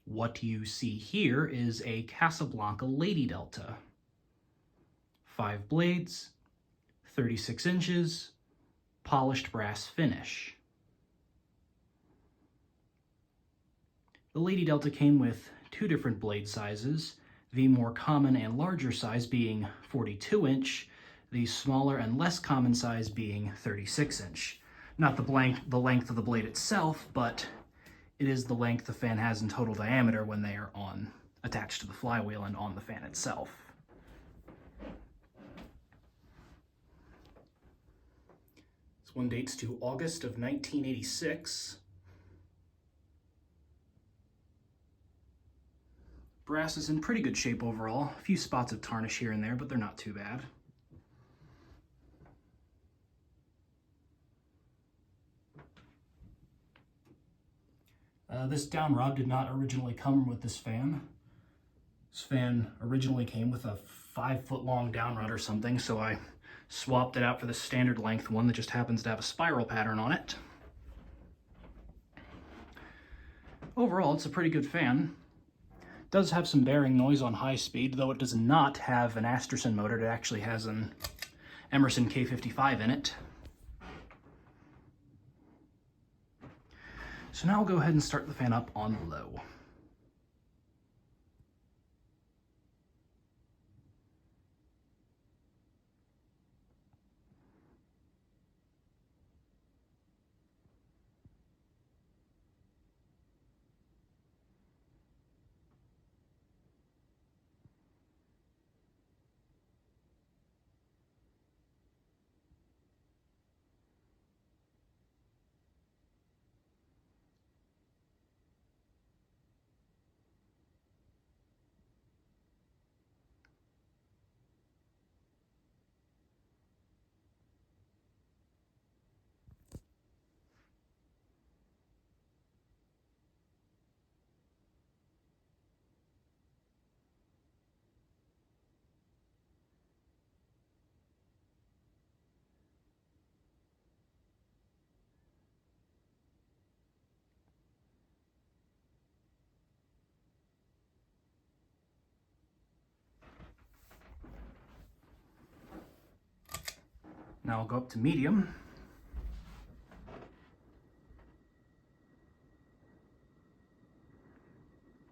What you see here is a Casablanca Lady Delta. 5 blades, 36 inches, polished brass finish. The Lady Delta came with 2 different blade sizes, the more common and larger size being 42-inch, the smaller and less common size being 36-inch. Not the length of the blade itself, but it is the length the fan has in total diameter when they are attached to the flywheel and on the fan itself. This one dates to August of 1986. Brass is in pretty good shape overall. A few spots of tarnish here and there, but they're not too bad. This down rod did not originally come with this fan. This fan originally came with a 5-foot long down rod or something, so I swapped it out for the standard length one that just happens to have a spiral pattern on it. Overall, it's a pretty good fan. It does have some bearing noise on high speed, though it does not have an Asterson motor. It actually has an Emerson K55 in it. So now I'll go ahead and start the fan up on low. Now I'll go up to medium.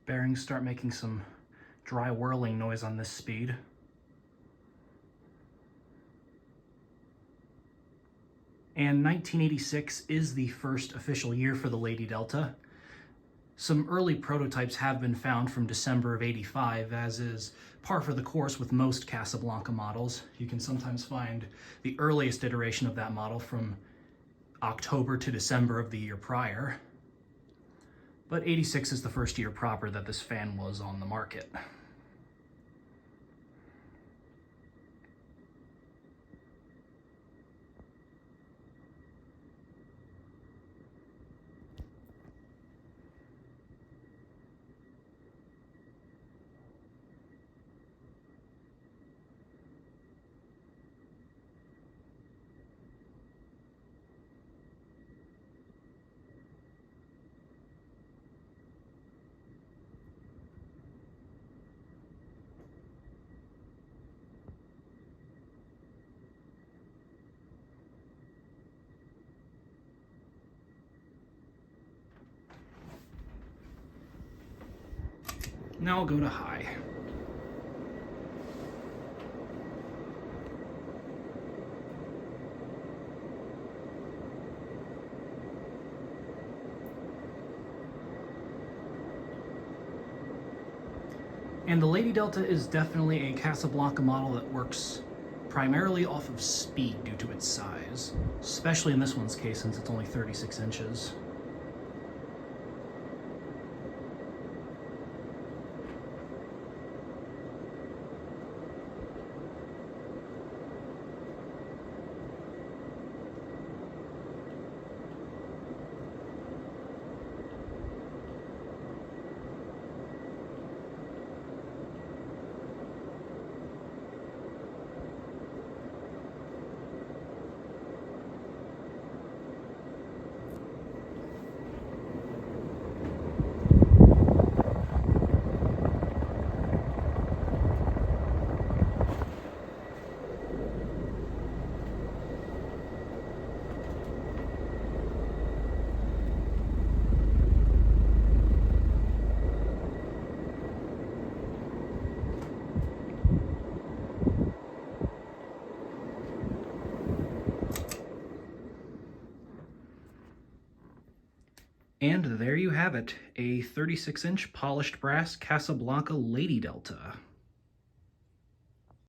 Bearings start making some dry whirling noise on this speed. And 1986 is the first official year for the Lady Delta. Some early prototypes have been found from December of '85, as is par for the course with most Casablanca models. You can sometimes find the earliest iteration of that model from October to December of the year prior. But '86 is the first year proper that this fan was on the market. Now I'll go to high. And the Lady Delta is definitely a Casablanca model that works primarily off of speed due to its size, especially in this one's case since it's only 36 inches. And there you have it, a 36-inch polished brass Casablanca Lady Delta.